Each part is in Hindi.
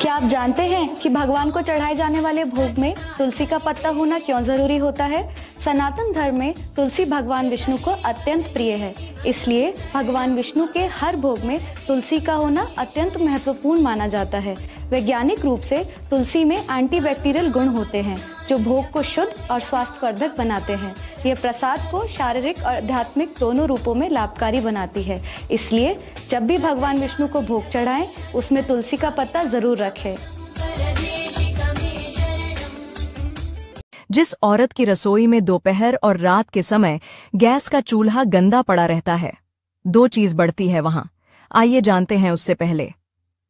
क्या आप जानते हैं कि भगवान को चढ़ाए जाने वाले भोग में तुलसी का पत्ता होना क्यों जरूरी होता है? सनातन धर्म में तुलसी भगवान विष्णु को अत्यंत प्रिय है, इसलिए भगवान विष्णु के हर भोग में तुलसी का होना अत्यंत महत्वपूर्ण माना जाता है। वैज्ञानिक रूप से तुलसी में एंटीबैक्टीरियल गुण होते हैं जो भोग को शुद्ध और स्वास्थ्यवर्धक बनाते हैं। यह प्रसाद को शारीरिक और आध्यात्मिक दोनों रूपों में लाभकारी बनाती है। इसलिए जब भी भगवान विष्णु को भोग चढ़ाएं, उसमें तुलसी का पत्ता जरूर रखें। जिस औरत की रसोई में दोपहर और रात के समय गैस का चूल्हा गंदा पड़ा रहता है, दो चीज बढ़ती है वहां। आइए जानते हैं उससे पहले।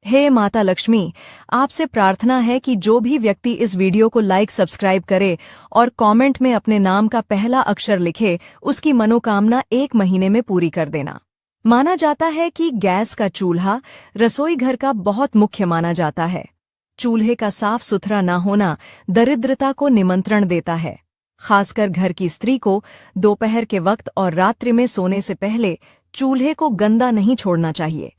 हे माता लक्ष्मी, आपसे प्रार्थना है कि जो भी व्यक्ति इस वीडियो को लाइक सब्सक्राइब करे और कमेंट में अपने नाम का पहला अक्षर लिखे, उसकी मनोकामना 1 महीने में पूरी कर देना। माना जाता है कि गैस का चूल्हा रसोई घर का बहुत मुख्य माना जाता है। चूल्हे का साफ सुथरा न होना दरिद्रता को निमंत्रण देता है। खासकर घर की स्त्री को दोपहर के वक्त और रात्रि में सोने से पहले चूल्हे को गंदा नहीं छोड़ना चाहिए।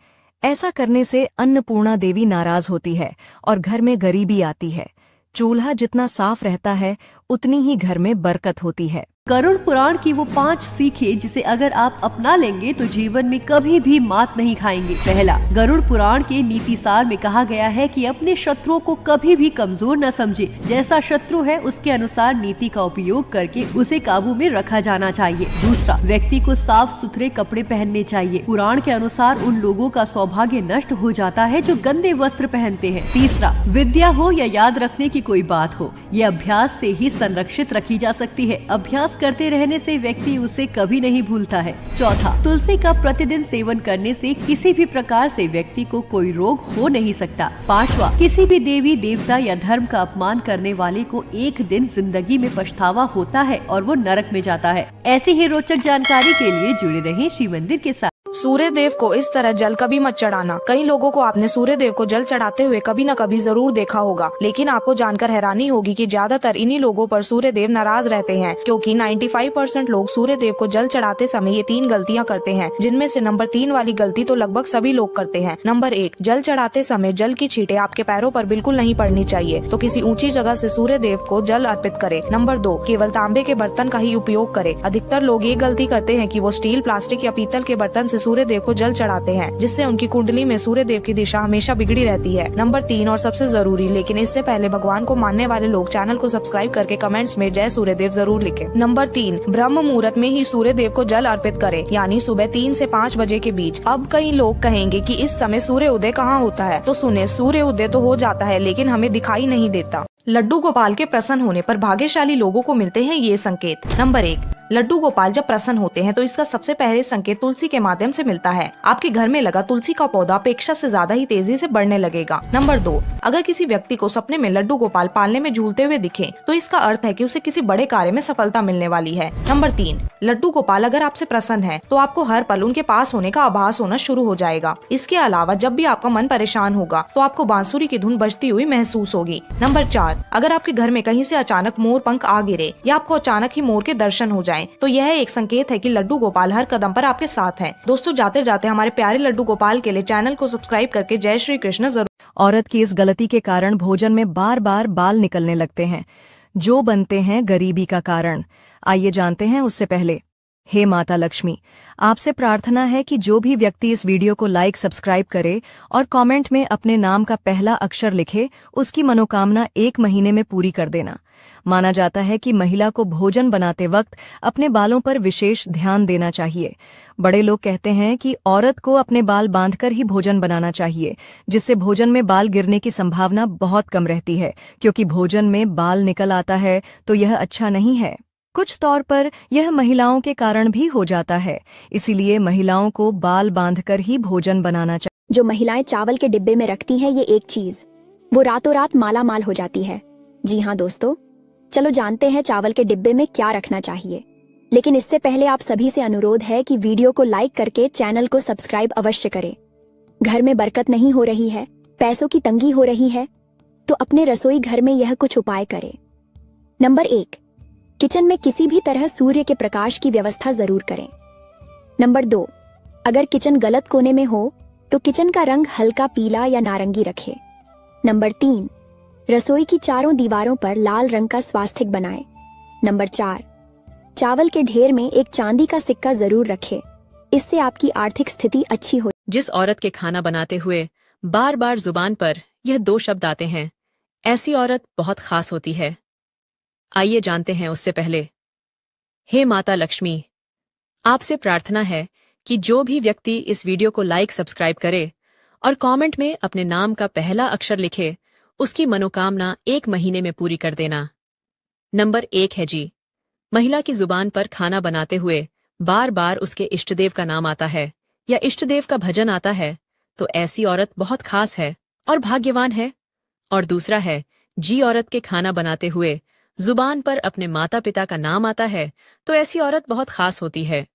ऐसा करने से अन्नपूर्णा देवी नाराज होती है और घर में गरीबी आती है। चूल्हा जितना साफ रहता है, उतनी ही घर में बरकत होती है। गरुड़ पुराण की वो 5 सीखें जिसे अगर आप अपना लेंगे तो जीवन में कभी भी मात नहीं खाएंगे। पहला, गरुड़ पुराण के नीति सार में कहा गया है कि अपने शत्रुओं को कभी भी कमजोर न समझे। जैसा शत्रु है उसके अनुसार नीति का उपयोग करके उसे काबू में रखा जाना चाहिए। दूसरा, व्यक्ति को साफ सुथरे कपड़े पहनने चाहिए। पुराण के अनुसार उन लोगों का सौभाग्य नष्ट हो जाता है जो गंदे वस्त्र पहनते हैं। तीसरा, विद्या हो या याद रखने की कोई बात हो, ये अभ्यास से ही संरक्षित रखी जा सकती है। अभ्यास करते रहने से व्यक्ति उसे कभी नहीं भूलता है। चौथा, तुलसी का प्रतिदिन सेवन करने से किसी भी प्रकार से व्यक्ति को कोई रोग हो नहीं सकता। पांचवा, किसी भी देवी देवता या धर्म का अपमान करने वाले को एक दिन जिंदगी में पछतावा होता है और वो नरक में जाता है। ऐसी ही रोचक जानकारी के लिए जुड़े रहें श्री मंदिर के साथ। सूर्य देव को इस तरह जल कभी मत चढ़ाना। कई लोगों को आपने सूर्य देव को जल चढ़ाते हुए कभी न कभी जरूर देखा होगा, लेकिन आपको जानकर हैरानी होगी कि ज्यादातर इन्हीं लोगों पर सूर्य देव नाराज रहते हैं, क्योंकि 95% लोग सूर्य देव को जल चढ़ाते समय ये 3 गलतियां करते हैं, जिनमें से नंबर 3 वाली गलती तो लगभग सभी लोग करते हैं। नंबर 1, जल चढ़ाते समय जल की छींटे आपके पैरों पर बिल्कुल नहीं पड़नी चाहिए, तो किसी ऊंची जगह से सूर्य देव को जल अर्पित करे। नंबर 2, केवल तांबे के बर्तन का ही उपयोग करे। अधिकतर लोग ये गलती करते हैं कि वो स्टील, प्लास्टिक या पीतल के बर्तन से सूर्य देव को जल चढ़ाते हैं, जिससे उनकी कुंडली में सूर्य देव की दिशा हमेशा बिगड़ी रहती है। नंबर 3 और सबसे जरूरी, लेकिन इससे पहले भगवान को मानने वाले लोग चैनल को सब्सक्राइब करके कमेंट्स में जय सूर्य देव जरूर लिखें। नंबर 3, ब्रह्म मुहूर्त में ही सूर्य देव को जल अर्पित करें, यानी सुबह 3 से 5 बजे के बीच। अब कई लोग कहेंगे कि इस समय सूर्य उदय कहाँ होता है, तो सुने, सूर्य उदय तो हो जाता है लेकिन हमें दिखाई नहीं देता। लड्डू गोपाल के प्रसन्न होने पर भाग्यशाली लोगों को मिलते हैं ये संकेत। नंबर 1, लड्डू गोपाल जब प्रसन्न होते हैं तो इसका सबसे पहले संकेत तुलसी के माध्यम से मिलता है। आपके घर में लगा तुलसी का पौधा अपेक्षा से ज्यादा ही तेजी से बढ़ने लगेगा। नंबर 2, अगर किसी व्यक्ति को सपने में लड्डू गोपाल पालने में झूलते हुए दिखे तो इसका अर्थ है कि उसे किसी बड़े कार्य में सफलता मिलने वाली है। नंबर 3, लड्डू गोपाल अगर आपसे प्रसन्न है तो आपको हर पल उनके पास होने का आभास होना शुरू हो जाएगा। इसके अलावा जब भी आपका मन परेशान होगा तो आपको बांसुरी की धुन बजती हुई महसूस होगी। नंबर 4, अगर आपके घर में कहीं से अचानक मोर पंख आ गिरे या आपको अचानक ही मोर के दर्शन हो जाएं, तो यह एक संकेत है कि लड्डू गोपाल हर कदम पर आपके साथ हैं। दोस्तों, जाते जाते हमारे प्यारे लड्डू गोपाल के लिए चैनल को सब्सक्राइब करके जय श्री कृष्ण जरूर। औरत की इस गलती के कारण भोजन में बार बार बाल निकलने लगते हैं, जो बनते हैं गरीबी का कारण। आइए जानते हैं उससे पहले। हे माता लक्ष्मी, आपसे प्रार्थना है कि जो भी व्यक्ति इस वीडियो को लाइक सब्सक्राइब करे और कमेंट में अपने नाम का पहला अक्षर लिखे, उसकी मनोकामना 1 महीने में पूरी कर देना। माना जाता है कि महिला को भोजन बनाते वक्त अपने बालों पर विशेष ध्यान देना चाहिए। बड़े लोग कहते हैं कि औरत को अपने बाल बांधकर ही भोजन बनाना चाहिए, जिससे भोजन में बाल गिरने की संभावना बहुत कम रहती है, क्योंकि भोजन में बाल निकल आता है तो यह अच्छा नहीं है। कुछ तौर पर यह महिलाओं के कारण भी हो जाता है, इसीलिए महिलाओं को बाल बांधकर ही भोजन बनाना चाहिए। जो महिलाएं चावल के डिब्बे में रखती हैं ये एक चीज, वो रातों रात माला माल हो जाती है। जी हाँ दोस्तों, चलो जानते हैं चावल के डिब्बे में क्या रखना चाहिए। लेकिन इससे पहले आप सभी से अनुरोध है कि वीडियो को लाइक करके चैनल को सब्सक्राइब अवश्य करें। घर में बरकत नहीं हो रही है, पैसों की तंगी हो रही है, तो अपने रसोई घर में यह कुछ उपाय करें। नंबर 1, किचन में किसी भी तरह सूर्य के प्रकाश की व्यवस्था जरूर करें। नंबर 2, अगर किचन गलत कोने में हो तो किचन का रंग हल्का पीला या नारंगी रखें। नंबर 3, रसोई की चारों दीवारों पर लाल रंग का स्वास्तिक बनाएं। नंबर 4, चावल के ढेर में एक चांदी का सिक्का जरूर रखें। इससे आपकी आर्थिक स्थिति अच्छी हो। जिस औरत के खाना बनाते हुए बार बार जुबान पर यह 2 शब्द आते हैं, ऐसी औरत बहुत खास होती है। आइए जानते हैं उससे पहले। हे माता लक्ष्मी, आपसे प्रार्थना है कि जो भी व्यक्ति इस वीडियो को लाइक सब्सक्राइब करे और कमेंट में अपने नाम का पहला अक्षर लिखे, उसकी मनोकामना 1 महीने में पूरी कर देना। नंबर 1 है जी, महिला की जुबान पर खाना बनाते हुए बार बार उसके इष्टदेव का नाम आता है या इष्टदेव का भजन आता है, तो ऐसी औरत बहुत खास है और भाग्यवान है। और दूसरा है जी, औरत के खाना बनाते हुए जुबान पर अपने माता पिता का नाम आता है, तो ऐसी औरत बहुत खास होती है